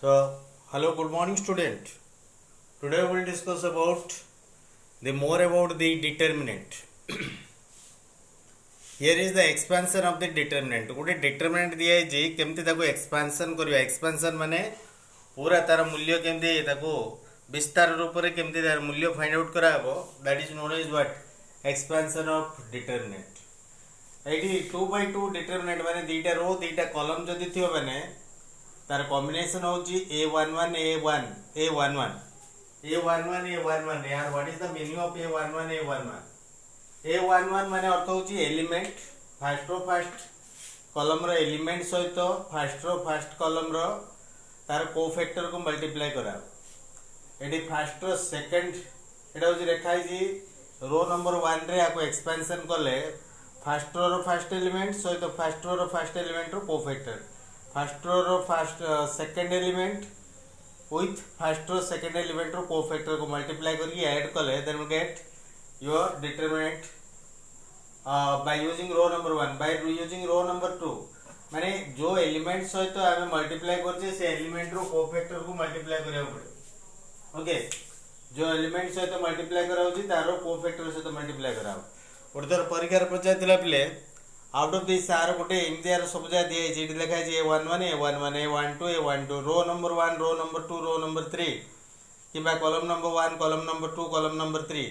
So, hello, good morning, student. Today we will discuss about the more about the determinant. Here is the expansion of the determinant. गोटे determinant दिया है जी केमती ताको expansion करिया expansion माने पूरा तार मूल्य केमती ताको विस्तार रूप रे केमती तार मूल्य फाइंड आउट कराबो that is known as what expansion of determinant. एठी 2/2 determinant माने दीटा रो दीटा कॉलम जदी थियो माने तार कॉम्बिनेशन होची a11 a1 a11 a11 a11 यार what is the meaning of a11 a11 a11 माने अर्थ होची element first column row element सहित फर्स्ट कॉलम रो तार कोफैक्टर को मल्टीप्लाई करा एडी फर्स्ट रो सेकंड एटा होची रेखा जी रो नंबर 1 रे आको एक्सपेंशन करले फर्स्ट रो फर्स्ट एलिमेंट सहित फर्स्ट रो फर्स्ट एलिमेंट रो cofactor first row first second element with first row second element रो कोफैक्टर को मल्टीप्लाई करके ऐड कले then we get your determinant by using row number 1 by using row number 2 माने जो element सहित हमें multiply करछे से एलिमेंट रो कोफैक्टर को मल्टीप्लाई करिया पड़े ओके जो एलिमेंट सहित मल्टीप्लाई करा होची तारो कोफैक्टर सहित मल्टीप्लाई कराओ ओरतर परीक्षा रे पचाइतला पिले आउट ऑफ दिस सार गोटे एमती यार सब जा दिए जेडी लिखा है a11 a11 a12 a12 row number 1 row number 2 row number 3 किबा column number 1 column number 2 column number 3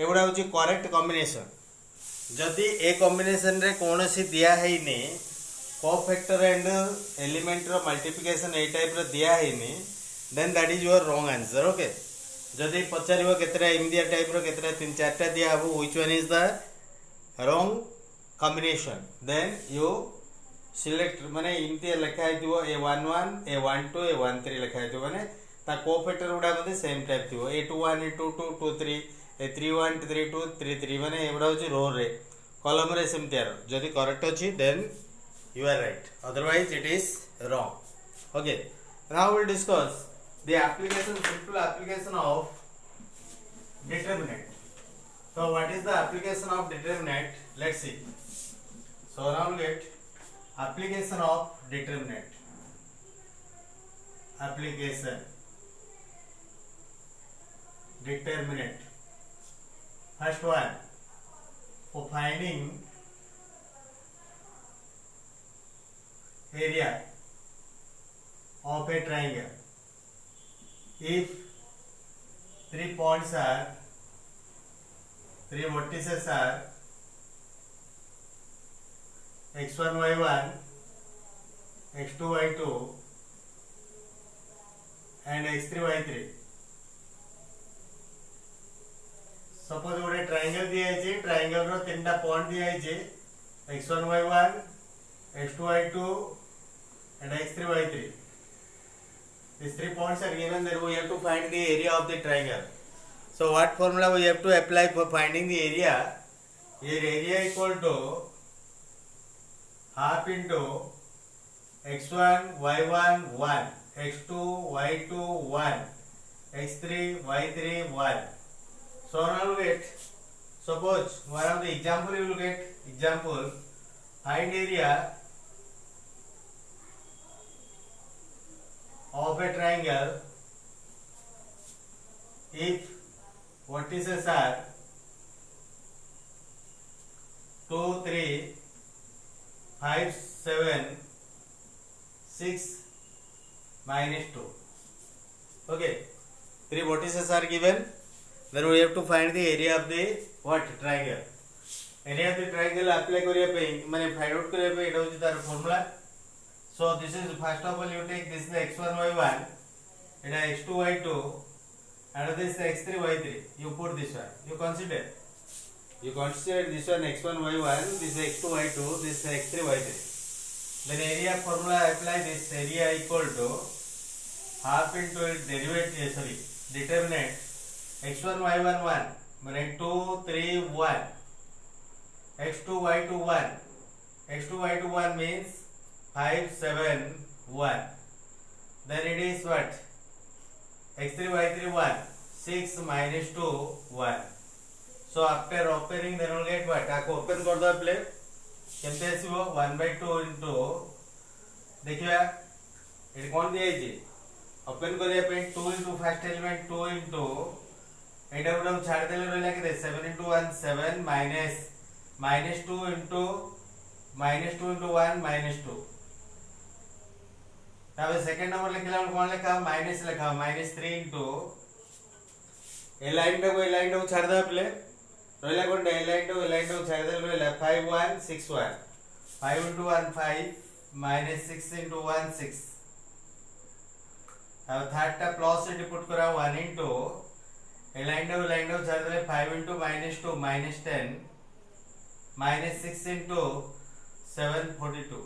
एगुडा होची करेक्ट कॉम्बिनेशन जदी ए कॉम्बिनेशन रे कोनोसी दिया हैनी cofactor and element row multiplication ए टाइप रो दिया हैनी then that is your wrong answer okay जदी पचारिबो केतरा एमदिया टाइप रो केतरा 3-4टा दिया हबो which one is the wrong combination then you select माने इनते लिखा है जो a11 a12 a13 लिखा है जो माने ता कोफैक्टर गुडा मध्ये सेम टाइप थियो a21 a22 23 a31 32 33 माने एबडा होची रो रे कॉलम रे सेम त्यार जदी करेक्ट अछि then you are right otherwise it is wrong okay now we will discuss the application simple application of determinant so what is the application of determinant let's see so now get application of determinant first one for finding area of a triangle if three vertices are x1 y1 x2 y2 and x3 y3 suppose गोटे triangle दिया है triangle रो तीनटा point दिया है x1 y1 x2 y2 and x3 y3 these three points are given then we have to find the area of the triangle so what formula we have to apply for finding the area here area equal to half into x1 y1 1 x2 y2 1 x3 y3 1 so now we get suppose one of the example you will get example find area of a triangle if vertices are 2 3 5 7 6 minus 2 okay three vertices are given then we have to find the area of the what triangle area of the triangle apply kariya pe mane find out kariya pe eta hochi tar formula so this is first of all you take this is x1 y1 eta x2 y2 and this is x3 y3 you put this one you consider this one x1 y1 this is x2 y2 this is x3 y3 then area formula apply this area equal to half into its derivative determinant x1 y1 1 माने 2 3 1 x2 y2 1 x2 y2 1 means 5 7 1 then it is what x3 y3 1 6 minus 2 1 so after opening then we'll get what आको open कर दो play केमते आसीबो 1/2 into देखिबा eighty कोन दिया है open करिया पे 2 into first element 2 into एटा गुडा छाड़ देले रहला के 7 into 1 7 minus 2 into -1 -2 तब सेकंड नंबर लिखला कोन लिखा माइनस लिखा -3 into ए लाइन को छाड़ दे पले रहला कोन ए लाइन को छाड़ दे रहला 5 1 6 1 5 into 1 5 -6 into 1 6 अब थर्ड टा प्लस से पुट करा 1 into ए लाइन को छाड़ दे 5 into -2 -10 -6 into 7 42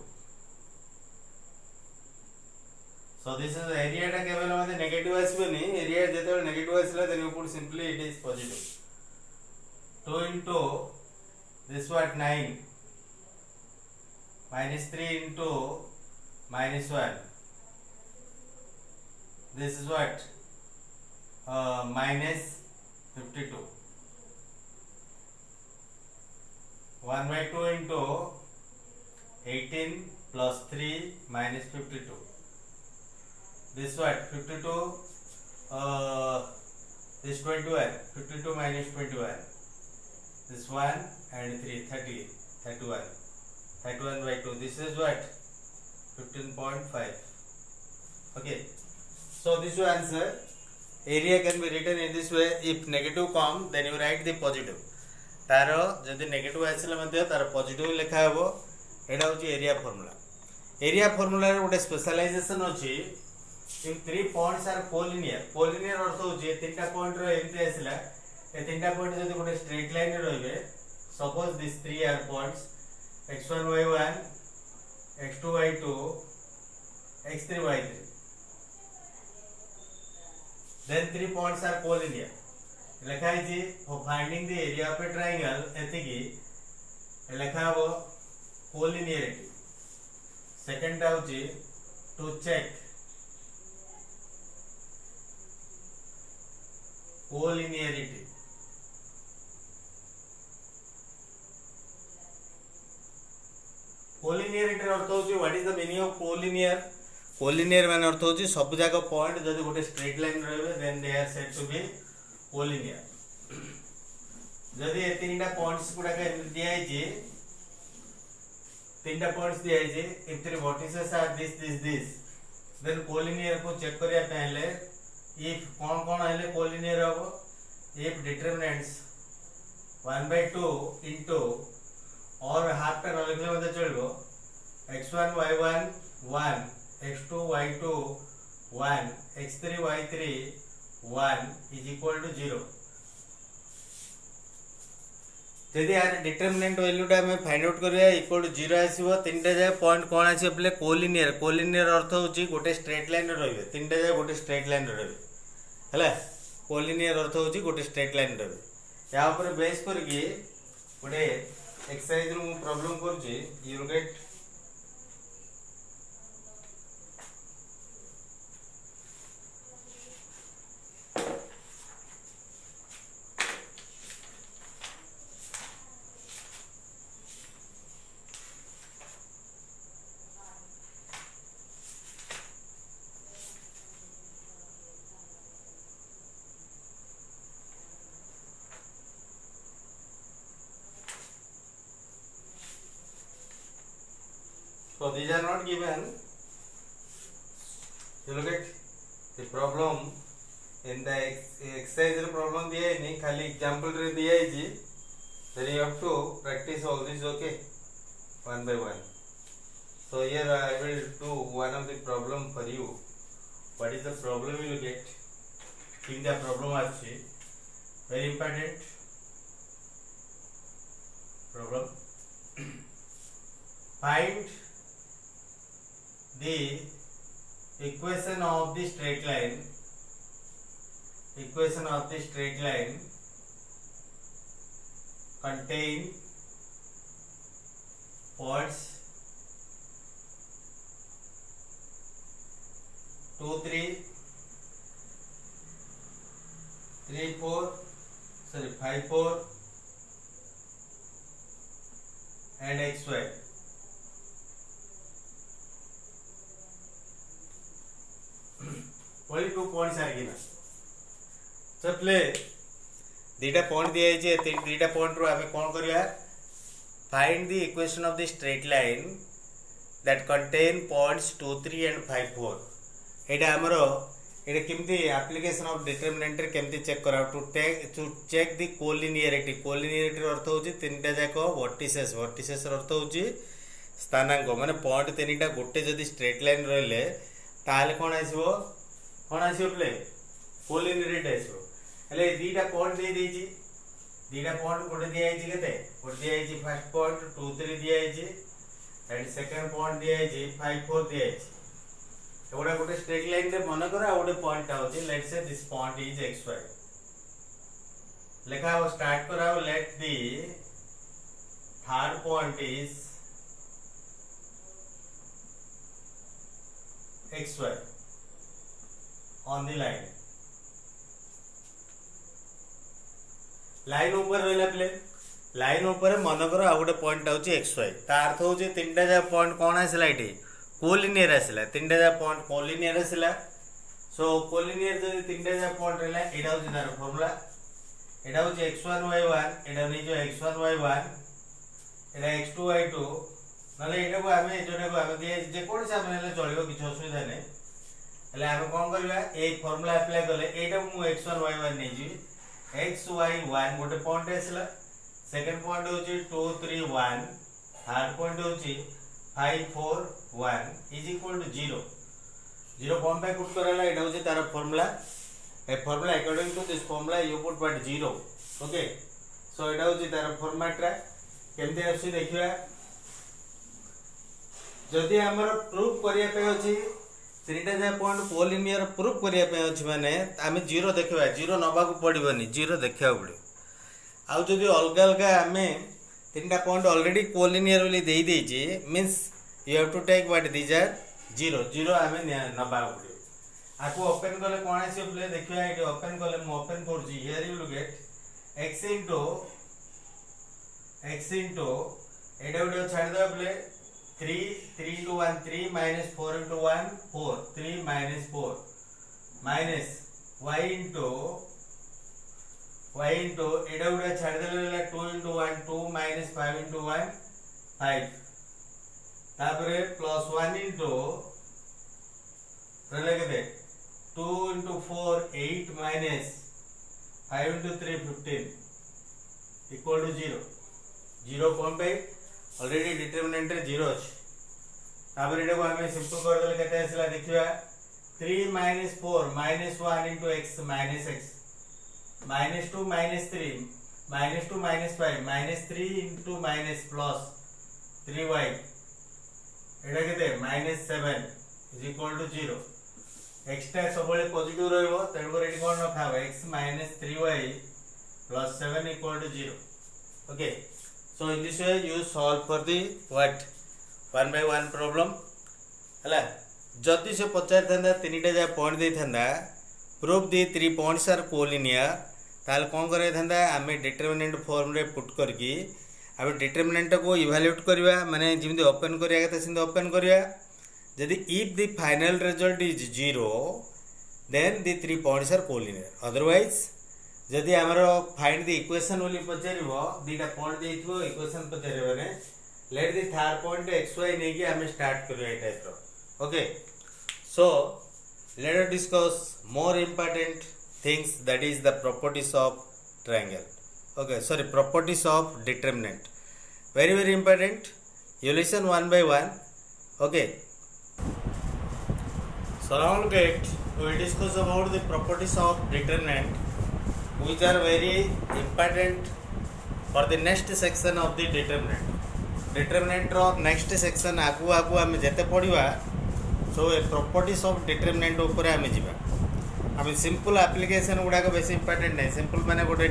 so this is area टा केवल मते नेगेटिव आसबनी एरिया जेते नेगेटिव आसला then you put simply it is positive 2 into this what 9 -3 into -1 this is what -52 1/2 into 18 plus 3 minus 52 this what 52 this 21 52 minus 21 this 1 and 3 30 31 by 2 this is what 15.5 okay so this is answer area can be written in this way if negative come then you write the positive तार जदि negative आसले मध्य तार positive लिखा हेबो एटा होची area formula रे गोटे specialisation अछि इन 3 पॉइंट्स आर कोलिनियर अर्थ होची तीनटा पॉइंट रो एमती आसला ए तीनटा पॉइंट जदि गोटे स्ट्रेट लाइन रे रहबे suppose this 3 are points x1 y1 x2 y2 x3 y3 then 3 points are collinear लिखा है for finding the area of a triangle एतिकी लिखा हो collinearity second टा होची to check collinearity अर्थ होची what is the meaning of collinear माने अर्थ होची सब जाक पॉइंट जदि गोटे स्ट्रेट लाइन रहबे then they are said to be collinear जदि ए तीनटा पॉइंट्स गुडा के दिया है तीनटा पॉइंट्स दिया है if three vertices are this then collinear को चेक करिया पहले if कौन हेले collinear हो if determinants 1/2 into और हाफ पे न लिखले मते चलबो x1 y1 1 x2 y2 1 x3 y3 1 is equal to 0 यदि यार डिटरमिनेंट वैल्यू टा हमें फाइंड आउट करिया इक्वल टू 0 आसीबो तीनटा जाय पॉइंट कोन आसी पले कोलिनियर अर्थ होची गोटे स्ट्रेट लाइन रे रहबे तीनटा जाय गोटे स्ट्रेट लाइन रे रहबे हैला कोलिनियर अर्थ होची गोटे स्ट्रेट लाइन रे रहबे या ऊपर बेस करके गोटे एक्सरसाइज रो प्रॉब्लम करची you will gate so these are not given you look at the problem in the exercise रे problem दिया है नहीं खाली example रे दिया है जी then you have to practice all this okay one by one so here I will do one of the problem for you what is the problem you will get in the problem actually very important problem find the equation of the straight line contain points 2 3 5 4 and xy only 2 points आरगिना तो play दीटा point दिया है दीटा point रो आमे कोन करिया find the equation of the straight line that contain points 2 3 and 5 4 एटा हमरो एटा केमती application of determinant रे केमती check करा टू चेक द कोलिनियरिटी अर्थ होची तीनटा जाको वर्टिसेस अर्थ होची स्थानांक माने पॉइंट तीनटा गोटे जदी स्ट्रेट लाइन रहले ताले कोन आसीबो प्ले कोलिनियरिटी आसीबो हेले दीटा पॉइंट दे देजी दीटा पॉइंट कोटे दिया है केते कोटे दिया है फर्स्ट पॉइंट 2 3 दिया है एंड सेकंड पॉइंट दिया है 5 4 दिया है एवडा गोटे स्ट्रेट लाइन रे मन करा गोटे पॉइंट आउची let's say this point is xy लेखा हो स्टार्ट कराओ let the third point is xy on the line ऊपर रहला प्ले लाइन ऊपर मन करा गोटे पॉइंट आउची xy ता अर्थ होची तीनटा जा पॉइंट कोन आसला इठी कोलिनियर आसला तीनटा जा पॉइंट कोलिनियर आसला सो कोलिनियर जदी तीनटा जा पॉइंट रहला एडा होची तार फार्मूला एडा होची x1 y1 एडा नै जो x1 y1 एडा x2 y2 नले एडा को आमे जोडा को आमे दिए जे कोन से आमे ले चलिबो किछ असुविधा नै हले आमे कोन करबा ए फार्मूला अप्लाई करले एडा मु x1 y1 नै जी x y1 गोटे पॉइंट आसला सेकंड पॉइंट होची 2 3 1 थर्ड पॉइंट होची 5 4 1 is equal to 0 0 कौन पे पुट करला एटा होचे तार फार्मूला ए formula according to this formula you put but 0 okay so एटा होचे तार फॉर्मेट रा केमते आसी देखिबा जदी हमर प्रूफ करिया पे अछि तीनटा जे पॉइंट कोलिनियर प्रूफ करिया पे अछि माने आमे 0 देखिबा 0 नबा को पड़िबनी 0 देखिया पड़े आ जदी अलगा अलगा आमे तीनटा पॉइंट ऑलरेडी कोलिनियर वाली दे देजी means you have to take what these are 0 0 आमे नबा पड़े आको ओपन करले कोन आसी प्ले देखिया एटी ओपन करले म ओपन करजी here you will get x into एटा वीडियो छाड़ दो प्ले 3 3 into 1 3 minus 4 into 1 4 3 minus 4 minus y into एटा वीडियो छाड़ देले 2 into 1 2 minus 5 into 1 5 तापरे प्लस 1 into रहले केते 2 into 4 8 minus 5 into 3 15 equal to 0 0 कोन पे ऑलरेडी डिटरमिनेंट रे 0 अछि तापर एटा को हमें सिंपल कर देले केते आसला देखिबा 3 minus 4 minus 1 into x minus x minus 2 minus 3 minus 2 minus 5 minus 3 into minus plus 3y एटा केते minus 7 is equal to 0 x टा सबले पॉजिटिव रहबो तेन को ready cone रखाबो x minus 3y plus 7 equal to 0 okay so in this way you solve for the what 1 by 1 problem हला जति से पचार थांदा तीनटा जा पॉइंट दे थांदा proof the 3 points are collinear ताल कोन करे थांदा आमे डिटरमिनेंट फॉर्म रे पुट करके आबे डिटरमिनेंट को इवैल्यूएट करबा माने जिमि ओपन करिया के तसिंद ओपन करिया यदि if the final result is 0 then the 3 points are collinear otherwise यदि हमरो फाइंड द इक्वेशन ओली पचारिबो दीटा पॉइंट देइथबो इक्वेशन पचारिबो माने let the third point xy नै कि हमें स्टार्ट करियो ए type row okay so let us discuss more important things, that is the properties of triangle. Okay, sorry, properties of determinant, very important. You listen one by one. Okay, so now look at we will discuss about the properties of determinant which are very important for the next section of the determinant ro next section आगु आमे जते पढिबा सो properties of determinant ऊपर आमे जिबा आमे simple application गुडा को बेसी important नै सिंपल माने गोटे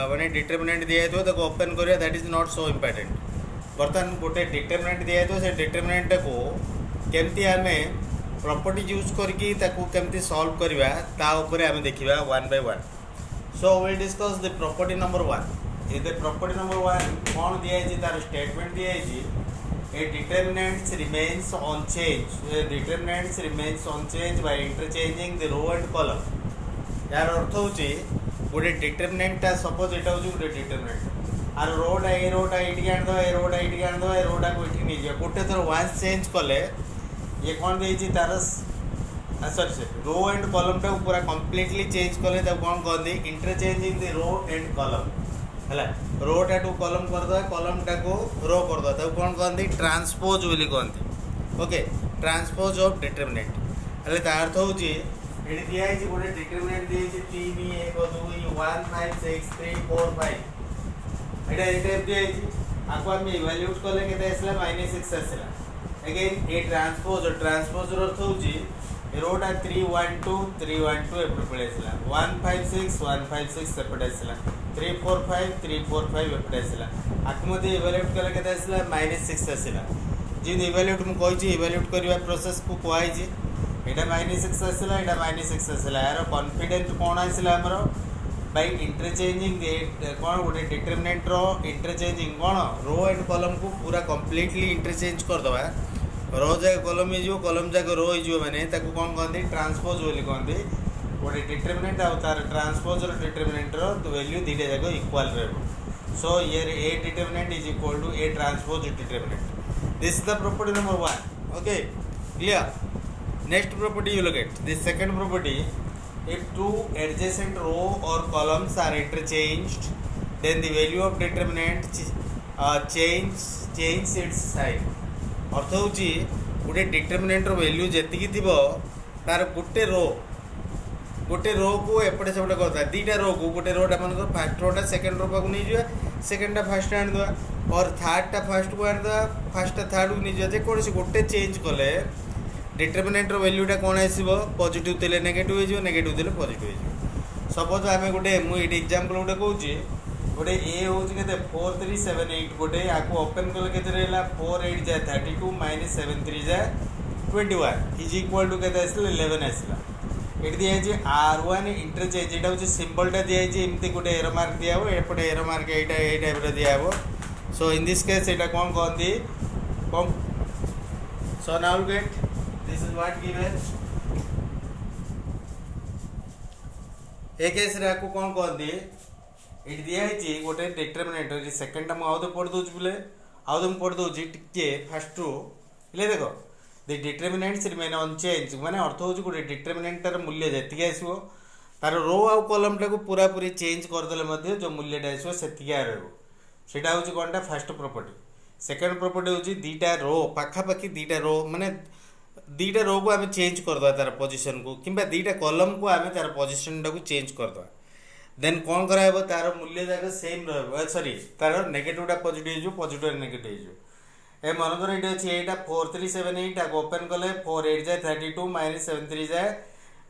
माने डिटरमिनेंट दिया तो ताको ओपन करिया that is not so important बर्तन गोटे डिटरमिनेंट दिया तो से डिटरमिनेंट को केमती आमे प्रॉपर्टीज यूज करके ताको केमती सॉल्व करबा ता ऊपर आमे देखिबा one by one so we will discuss the property number 1 is the property number 1 कोन दिया है तार स्टेटमेंट दिया है A determinant remains unchanged. A determinant remains unchanged by interchanging the row and column. यार अर्थ होची गोटे डिटरमिनेंटा सपोज एटा होची गोटे डिटरमिनेंट आर रोटा एटी आन दो ए रोटा एटी आन दो ए रोटा को एठी नहीं जा गोटे थर वांस चेंज कले ये कोन देची तार सॉरी रो एंड कॉलम टा पूरा कंप्लीटली चेंज कले त कोन कहंदी interchanging the row and column हला रो टा टू कॉलम कर दो कॉलम टा को रो कर दो त कोन कहंदी ट्रांसपोज बोली कहंदी ओके ट्रांसपोज ऑफ डिटरमिनेंट हले ता अर्थ होची एडी दिया है गोटे डिटरमिनेंट दिए है 3 1 2 1 5 6 3 4 5 एटा एटा दिया है आको हम इवैल्यूएट करले केते आसला -6 आसला अगेन ए ट्रांसपोज अर्थ होची रोटा 3 1 2 3 1 2 एपटे पळे आसला 1 5 6 1 5 6 सेपटे आसला 3 4 5 3 4 5 एपटे आसला आको मध्ये इवैल्यूएट करले केते आसला -6 आसला जिन इवैल्यूएट मु कहिची इवैल्यूएट करबा प्रोसेस को कोआई जे एटा -6 आसला एटा -6 आसला यार कॉन्फिडेंट कोन आसला हमरो बाय इंटरचेंजिंग कोन गोटे डिटरमिनेंट रो इंटरचेंजिंग कोन रो एंड कॉलम को पूरा कंप्लीटली इंटरचेंज कर दबा रो जाके कॉलम ही जो कॉलम जाके रो ही जो माने ताको कोन कहंदी ट्रांसपोज बोली कहंदी गोटे डिटरमिनेंट आ तार ट्रांसपोज और डिटरमिनेंट रो वैल्यू दीटा जाको इक्वल रहबो so here a determinant is equal to a transpose determinant this is the property number 1 okay clear next property you look at this second property if two adjacent row or columns are interchanged then the value of determinant change its sign अर्थ होची गोटे determinant रो value जेतिकी थिबो तार गोटे रो को एपटे सेपटे करता दीटा रो को गोटे रोटा मन फर्स्ट रोटा सेकंड रो पाकू नहीं जिवा सेकंड टा फर्स्ट आन दवा और थर्ड टा फर्स्ट को आन दवा फर्स्ट टा थर्ड को नहीं जिवा जे कोनसी गोटे चेंज कले डिटरमिनेंट रो वैल्यूटा कोन आसीबो पॉजिटिव देले नेगेटिव हो नेगेटिव देले पॉजिटिव हो सपोज आमे गोटे मु एटी एग्जांपल गोटे कहूची गोटे ए होची केते 4378 गोटे आको ओपन कले केते रहला 48 जा 32 - 73 जा 21 इज इक्वल टू केते आसले 11 आसला एटी दिया जे r1 इंटरचेंज एटा होची सिंबल टा दिया जे इमती गोटे एरो मार्क दिया हो एपटे एरो मार्क एटा ए टाइप रो दिया हो सो इन दिस केस एटा कोन कहंदी कोन so now get this is what given ए केस रे को कोन कहंदी एट दिया है गोटे डिटरमिनेंट सेकंड टाइम आउ तो पढ़ दोछ बोले आउ तो पढ़ दोछ टिके फर्स्ट टू ले देखो द डिटरमिनेंट्स रिमेन अनचेंज माने अर्थ हो गोटे डिटरमिनेंट र मूल्य जेतिके आसीबो तार रो आ कॉलम टा को पूरा पूरी चेंज कर देले मध्ये जो मूल्य टा आसीबो सेतिके रहबो सेटा होची कोनटा फर्स्ट प्रॉपर्टी सेकंड प्रॉपर्टी होची दीटा रो पाखा पाखी दीटा रो माने दीटा रो को आमे चेंज कर दवा तार पोजीशन को किंबा दीटा कॉलम को आमे तार पोजीशन टा को चेंज कर दवा देन कोन करायबो तार मूल्य जाके सेम रहबो सॉरी तार नेगेटिव टा पॉजिटिव जो पॉजिटिव नेगेटिव जो ए मन कर एटा अछि एटा 4378 आ ओपन कले 48 जाय 32 - 73 जाय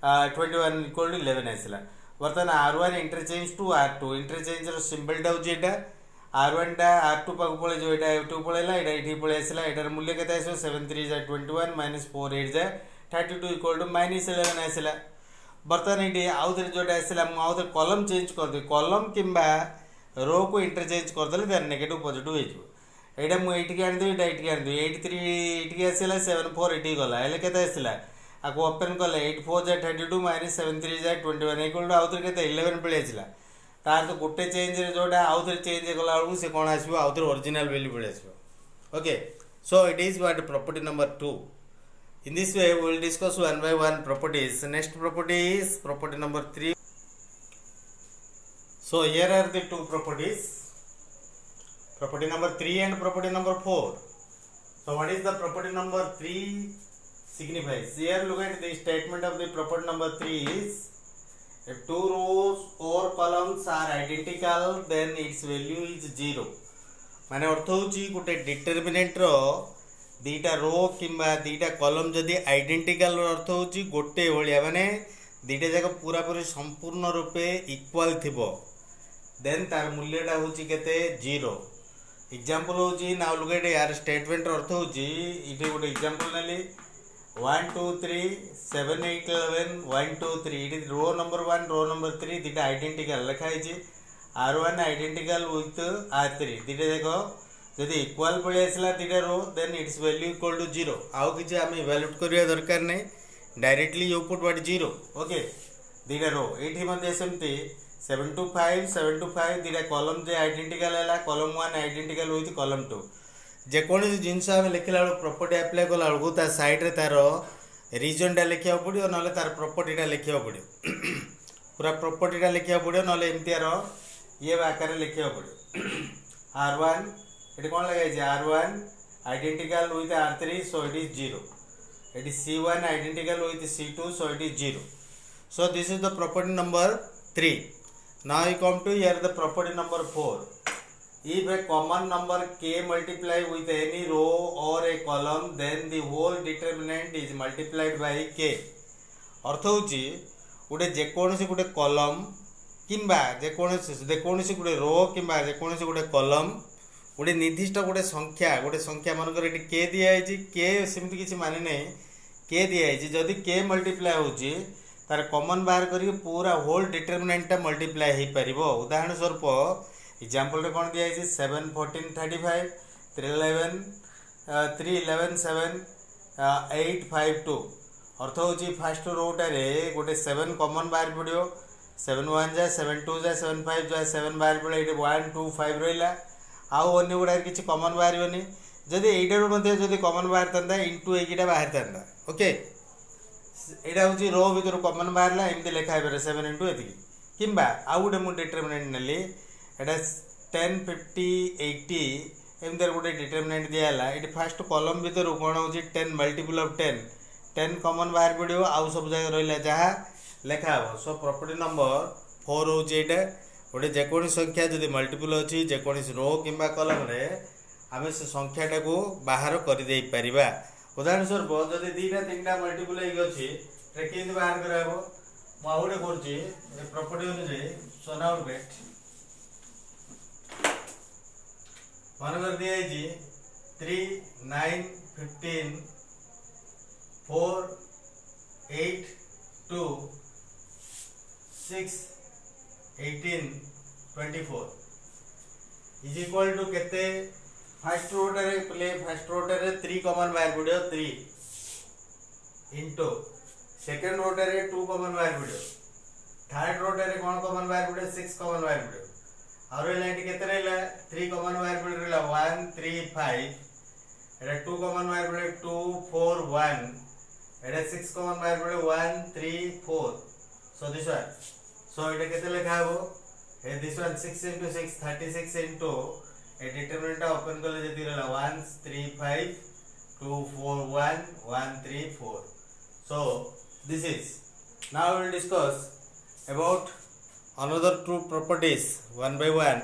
21 इक्वल टू 11 आसला वर्तमान r1 interchange to r2 interchange रो सिंबल टा होची एटा r1 टा r2 पाक पळे जो एटा f2 पळेला एटा इठी पळे आसला एटार मूल्य केते आसो 73 जाय 21 - 48 जाय 32 इक्वल टू -11 आसला बर्तन ये आउ थे जोटा आसला आउ थे कॉलम चेंज कर दे कॉलम किंबा रो को इंटरचेंज कर देले देन नेगेटिव पॉजिटिव हो जो एटा मु एठी आन दे एटा एठी आन दे 83 एठी आसला 74 एठी गला एले केते आसला आको ओपन कले 84 जा 32 - 73 जा 21 इक्वल टू आउ थे केते 11 पळे आसला तार तो गोटे चेंज रे जोटा आउ थे चेंज गला अलगु से कोन आसीबो आउ थे ओरिजिनल वैल्यू पळे आसीबो okay so it is what property number 2 in this way we will discuss one by one properties next property is property number 3 so here are the two properties property number 3 and property number 4 so what is the property number 3 signifies here look at the statement of the property number 3 is if two rows or columns are identical then its value is 0 माने अर्थ होची गोटे determinant रो दीटा रो किंबा दीटा column जदि identical अर्थ होची गोटे भलिया माने दीटा जाक पूरा पूरी संपूर्ण रूपे इक्वल थिबो देन तार मूल्यटा होची केते 0 एग्जांपल होची नाउ लुक एट यार स्टेटमेंट अर्थ होची इथे गोटे एग्जांपल नेली 1 2 3 7 8 11 1 2 3 it is row number 1 row number 3 दीटा आइडेंटिकल लिखा है r1 आइडेंटिकल विथ r3 दीटा देखो जदि इक्वाल पड़े आसला दीटा row then its value equal to 0 आउ किछि आमे इवैल्यूएट करिया दरकार नै directly you put what 0 okay दीटा रो एठी मध्ये सेमती 7 to 5 दीटा कॉलम जे आइडेंटिकल है कॉलम 1 आइडेंटिकल विथ कॉलम 2 जे कोन जिनस आमे लिखला प्रॉपर्टी अप्लाई कला बेलू ता साइड रे तार रीजन टा लिखिया पड़ियो नले तार प्रॉपर्टी टा लिखिया पड़ियो पूरा प्रॉपर्टी टा लिखिया पड़ियो नले एमतीआर ये आकार लिखिया पड़ियो R1 ये कौन लगा R1 identical with R3 so it is 0 it is C1 identical with C2 so it is 0 so this is the property number 3 now we come to here the property number 4 if a common number k multiply with any row or a column then the whole determinant is multiplied by k अर्थ होची गोटे जेकोसी गोटे column किंबा जेकोसी गोटे रो किंबा जेकोसी गोटे column गोटे निर्दिष्ट गोटे संख्या मानकर ये के दिखाई के सेमती किसी माने नहीं के दिखाई जदि के मल्टीप्लाय होची तार कॉमन बाहर करके पूरा होल डिटरमिनेंट मल्टीप्लाय हो पार उदाहरण स्वरूप एग्जांपल रे कौन दिखाई 7 14 35 3 11 7 8 5 2 अर्थ होची फर्स्ट रोटारे गोटे 7 कॉमन बाहर पड़ो 7 1 जा 7 2 जा 7 5 जा 7 बाहर पड़े 1 2 5 रहा आउ अन्य गुड़ा किसी कॉमन बाहर जदि यही कॉमन बाहर था इंटू एटा बाहर था ओके यहाँ हूँ रो भर कॉमन बाहर एमती लिखा पारे 7 इंटू ये कि आउ गोटे मुझे डिटरमिनेंट नेली एटा 10 50 80 एमती गोटे डिटरमिनेंट दिहला ये फास्ट कॉलम भितर कौन हो 10 मल्टीपल ऑफ 10 कॉमन बाहर पड़ो आउ सब जगह रहा जहाँ लिखा हे सो प्रॉपर्टी नंबर 4 हूँ यहाँ गोटे जेकोसी संख्या जदि मल्टीपल अच्छी जेकोसी रो किंबा कॉलम रे आमे से संख्याटा को बाहर कर दे परिबा उदाहरण स्वरूप जदि दीटा तीनटा मल्टीपल होगी केमती बाहर कराबो मुझे करुच्ची प्रॉपर्टी अनुसार सोनाउट बेट मनकर दिखाई 3 9 15 4 8 2 6 18 24 is equal to केते फर्स्ट रोटारे प्ले फर्स्ट रोटारे 3 कॉमन बाहर पड़ो 3 इंटू सेकंड रोटारे 2 कॉमन बाहर पड़ो थर्ड रोटारे कौन कॉमन बाहर पड़ो 6 कॉमन बाहर पड़ो और लाइन केते रहला 3 कॉमन बाहर पड़ो रहला 1 3 5 एटा 2 कॉमन बाहर पड़ो 2 4 1 एटा 6 कॉमन बाहर पड़ो 1 3 4 so this one so it केते लिखा हो this one 6 into 6 36 into a determinant open कले जति रहला 1 3 5 2 4 1 1 3 4 so this is now we will discuss about another two properties one by one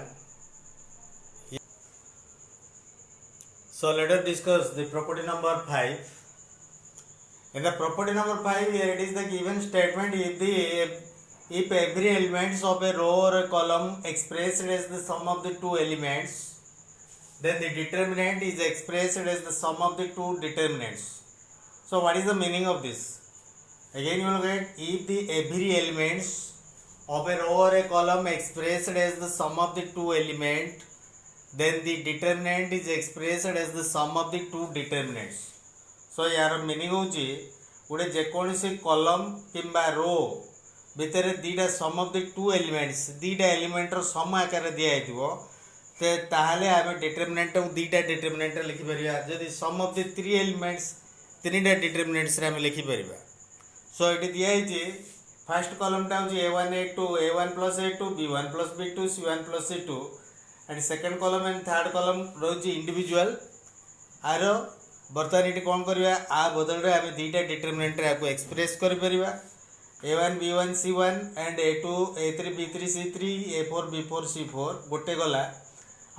so let us discuss the property number 5 in the property number 5 here it is the given statement if every elements of a row or a column expressed as the sum of the two elements then the determinant is expressed as the sum of the two determinants so what is the meaning of this again you will get if the every elements of a row or a column expressed as the sum of the two element then the determinant is expressed as the sum of the two determinants so यार meaning होची गोटे जेकोसी column किंबा row भितर दीटा sum of the two elements दीटा एलिमेंटर sum आकार दिखाई ताहले आम डिटरमिनेंट दीटा डिटरमिनेंट लिखिपर जदि sum of the three elements तीनटा डिटरमिनेंट्स आम लिखिपर सो ये दिखाई फर्स्ट कॉलमटा हूँ A1 A2 A1 plus A2 B1 plus B2 C1 plus C2 and second column and third column रही इंडिविजुअल आर बर्तमान ये कौन करवा आ बदल आम दीटा डिटरमिनेंट आपको एक्सप्रेस कर A1 B1 C1 and A2 A3 B3 C3 A4 B4 C4 गोटे गला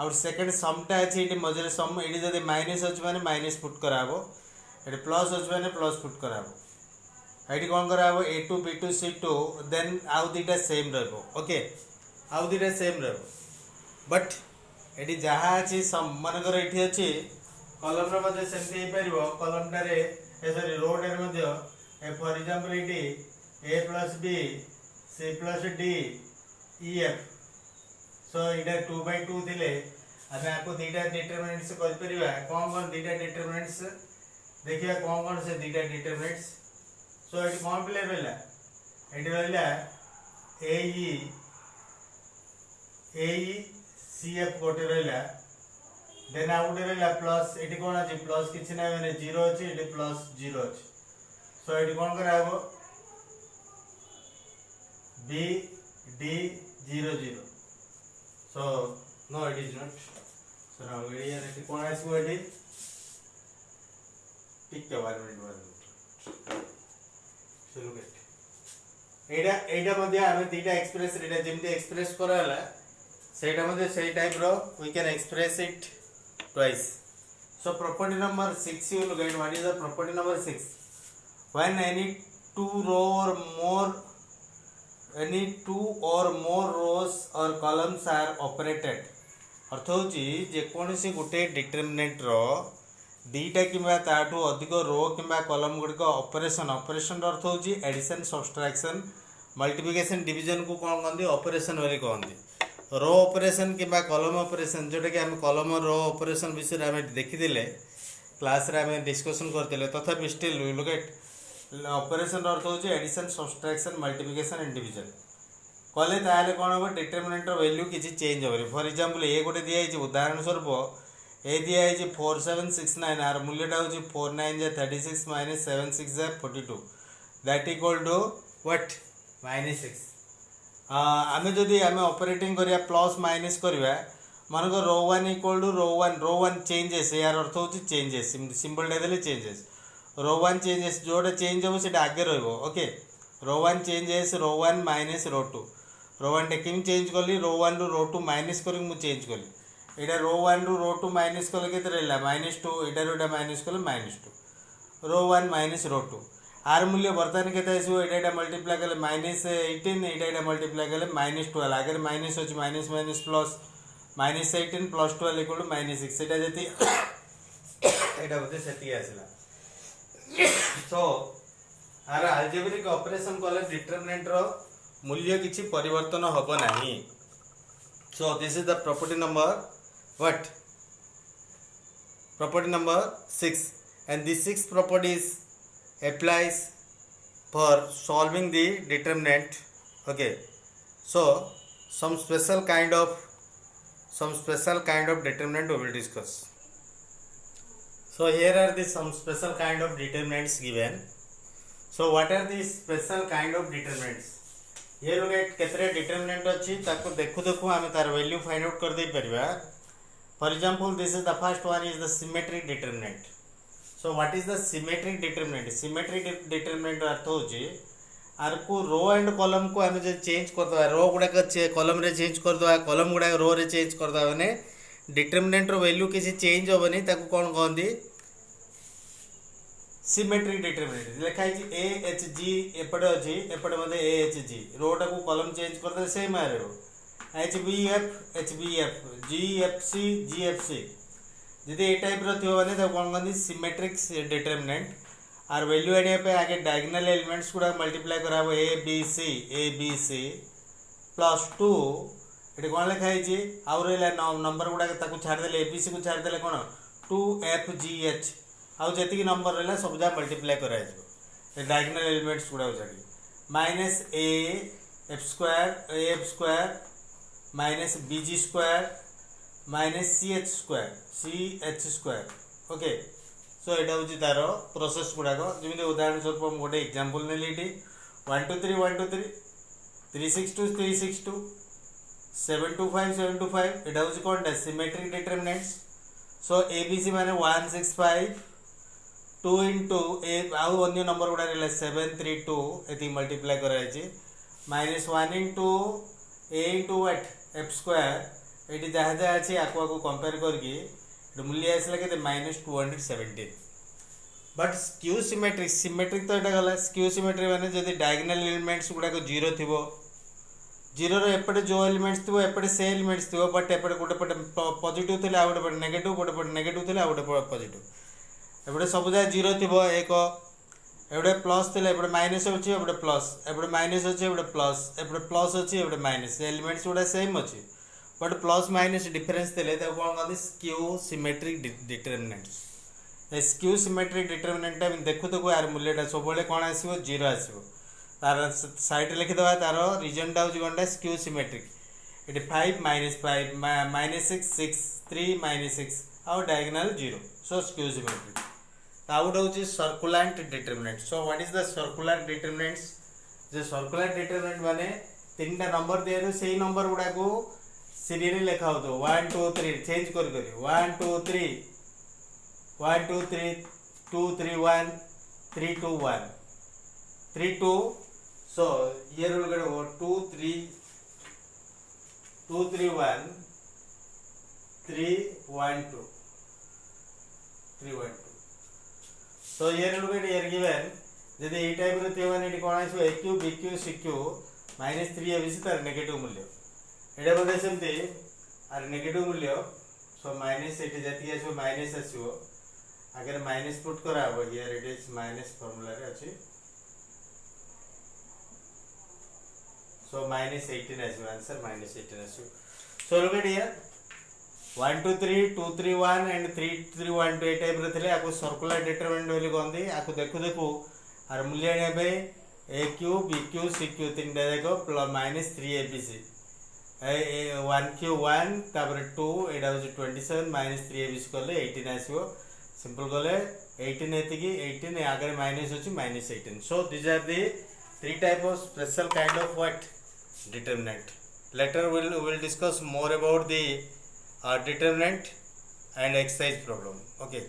आउ सेकेंड समटा अच्छे ये मझे सम ये जब माइनस अच्छे मैंने माइनस पुट कराबो ये प्लस अच्छे मैंने प्लस पुट कराबो ये कौन कराबो A2 B2 C2 देन आउ दीटा सेम रहिबो ओके आउ दीटा सेम रहिबो बट ये जहाँ अच्छी सम मनकर ये अच्छी कलम रे सेमती हो पार कलमटारे सॉरी रोटारे फॉर एग्जांपल ये A plus B C plus D E F so इधर 2 by 2 थिले आमे आपको दीटा डिटरमिनेंट्स कर परिबा कोन दीटा डिटरमिनेंट्स देखिया कोन से दीटा डिटरमिनेंट्स सो एटी कोन प्ले रहला एटी रहला ए सी एफ गोटे रहला देन आ गोटे रहला प्लस एटी कोन अछि प्लस किछि नै माने 0 अछि एटी प्लस 0 अछि सो एटी कोन करा हबो B D 0 0 so no it is not so now here it is कौन आसो एटी ठीक के बारे में चलो के एडा मध्ये आमे तीटा एक्सप्रेस एडा जेमते एक्सप्रेस कराला सेटा मध्ये सेही टाइप रो we can express it twice so property number 6 you will get what is the property number 6 when any two or more rows or columns are operated अर्थ होची जे कोनसी गुटे डिटरमिनेंट रो दीटा किबा ताठू अधिक रो किबा कॉलम गुडी को ऑपरेशन अर्थ होची एडिशन सब्ट्रैक्शन मल्टीप्लिकेशन डिवीजन को कोन कहंदी operation वाली कहंदी row operation किबा column operation जोटा कि हम कॉलम रो ऑपरेशन विषय रे हम देखि दिले क्लास रे हम डिस्कशन करतिले तथापि still we look at operation अर्थ होची addition subtraction multiplication and division कले ताले कोन हो डिटरमिनेंट रो वैल्यू किछि चेंज होबे फॉर एग्जांपल ए गोटे दिया है उदाहरण स्वरूप ए दिया है 4769 आर मूल्यटा हो 49 जा 36 - 76 जा 42 दैट इक्वल टू व्हाट -6 आमे जदी आमे ऑपरेटिंग करिया प्लस माइनस करिया मानको रो 1 इक्वल टू रो 1 चेंजेस यार अर्थ हो चेंजेस सिंबल दे देले चेंजेस रो 1 चेंजेस जोडे चेंज हो सेटा आगे रहबो ओके रो 1 चेंजेस रो 1 माइनस रो 2 रो 1 टेकिंग चेंज करली रो 1 रो 2 माइनस करी मु चेंज करली एटा रो 1 रो 2 माइनस करले केते रहला -2 एटा रोटा माइनस करले -2 रो 1 माइनस रो 2 आर मूल्य वर्तमान केते आसो एटा मल्टीप्लाई करले -18 एटा मल्टीप्लाई करले -12 आगे माइनस होची minus minus plus -18 plus 12 equal to -6 सेटा जति एटा होते सेति आसला सो आर अलजेब्रिक ऑपरेशन कले डिटरमिनेंट रो मूल्य किछि परिवर्तन होबो नाही so this is the property number what property number 6 and this 6 properties applies for solving the determinant okay so some special kind of determinant we will discuss so here are the some special kind of determinants given so what are these special kind of determinants ये लोग केतरे determinant अछि ताको देखु देखु हमें तार value find out कर दे परबा for example this is the first one is the symmetric determinant so what is the symmetric determinant अर्थ होची आर को रो एंड कॉलम को हमें जे चेंज कर दवा रो गुडा के कॉलम रे चेंज कर दवा कॉलम गुडा रो रे चेंज कर दवा माने डिटरमिनेंट रो वैल्यू किसी चेंज होबनी ताको कोन कहंदी सिमेट्रिक डिटरमिनेंट लिखा है ए एच जी एपटे अछि एपटे मध्ये ए एच जी रोटा को कॉलम चेंज कर दे सेम आ row h b f g f c जदि ए टाइप रो थियो माने त कोन गंदी सिमेट्रिक डिटरमिनेंट आर वैल्यू एने पे आगे डायगोनल एलिमेंट्स गुडा मल्टीप्लाई कराबो ए बी सी प्लस 2 एटे कोन लिखा है आउ रेला नंबर गुडा ताको छाड़ देले ए बी सी को छाड़ देले कोन 2 एफ जी एच आउ जति की नंबर रहला सब जा मल्टीप्लाई कराय जो डायगोनल एलिमेंट्स गुडा उछाडी minus a f square minus b g square minus c h square okay so एटा होची तारो प्रोसेस गुडा को जेमिते उदाहरण स्वरूप हम गोटे एग्जांपल ने लेटी 1 2 3 362 725 एटा होची कोनटा सिमेट्रिक डिटरमिनेंट्स सो एबीसी माने 165 2 into a आउ अन्य नंबर गुडा रहला 732 एति मल्टीप्लाई कराय छि -1 into a into what f square एति जहा जहा अछि आको कंपेयर करके मूल्य आसला केते -217 बट स्क्यू सिमेट्रिक तो एटा गला स्क्यू सिमेट्री माने जदी डायगोनल एलिमेंट्स गुडा को 0 थिबो 0 रो एपटे जो एलिमेंट्स थिबो एपटे से एलिमेंट्स थिबो बट एपटे गोटे पटे पॉजिटिव थिले आ गोटे पटे नेगेटिव गोटे पटे नेगेटिव थिले आ गोटे पटे पॉजिटिव एपटे सब जा 0 थिबो एक एपटे प्लस थिले एपटे माइनस होची एपटे प्लस एपटे माइनस होची एपटे प्लस अछि एपटे माइनस एलिमेंट्स गुडा सेम अछि बट प्लस माइनस डिफरेंस देले ताको कोन कहते skew symmetric determinant skew symmetric determinant टा देखु तो यार मूल्यटा सब बेले कौन आसो 0 आसो तार साइड लिखिदेवा तार रिजनटा हूँ कौनटा स्क्यू सिमेट्रिक ये 5 माइनस 6 6 3 माइनस 6 आउ डायगोनल 0 सो स्क्यू सिमेट्रिक आउट हूँ succulent determinant so what is the circular determinants जो सर्कुलर डिटरमिनेंट माने 3टा नंबर दिया से नंबर गुड़ा को सीरीज लिखा हो 1 2 3 चेंज कर 1 2 3 1 2 3 2 3 1 3 2 1 3 2 so here we will get 2 3 2 3 1 3 1 2 3 1 2 so here we will get here given यदि ए टाइप रो थियो माने कोन आइसो a cube b cube c cube -3 ए बिस तार नेगेटिव मूल्य एटा बदे सेमते आर नेगेटिव मूल्य सो माइनस एटी जति आसो माइनस आसो अगर माइनस पुट करा हो here it is minus formula रे अछि so minus 18 आसो आंसर minus 18 आसो so look at here 1 2 3 2 3 1 and 3 3 1 2 A type रे थिले आको सर्कुलर डिटरमिनेंट बोली कहंदी आको देखु देखु आर मूल्य नेबे a cube b cube c cube तीनटा देखो -3 ए बी सी 1 क्यू 1 तापर 2 एटा हो 27 -3 ए बी सी करले 18 आसीबो सिंपल करले 18 एतिकी 18 आगे माइनस अछि -18 so these are the three type of special kind of what determinant. Later we will discuss more about the determinant and exercise problem. Okay.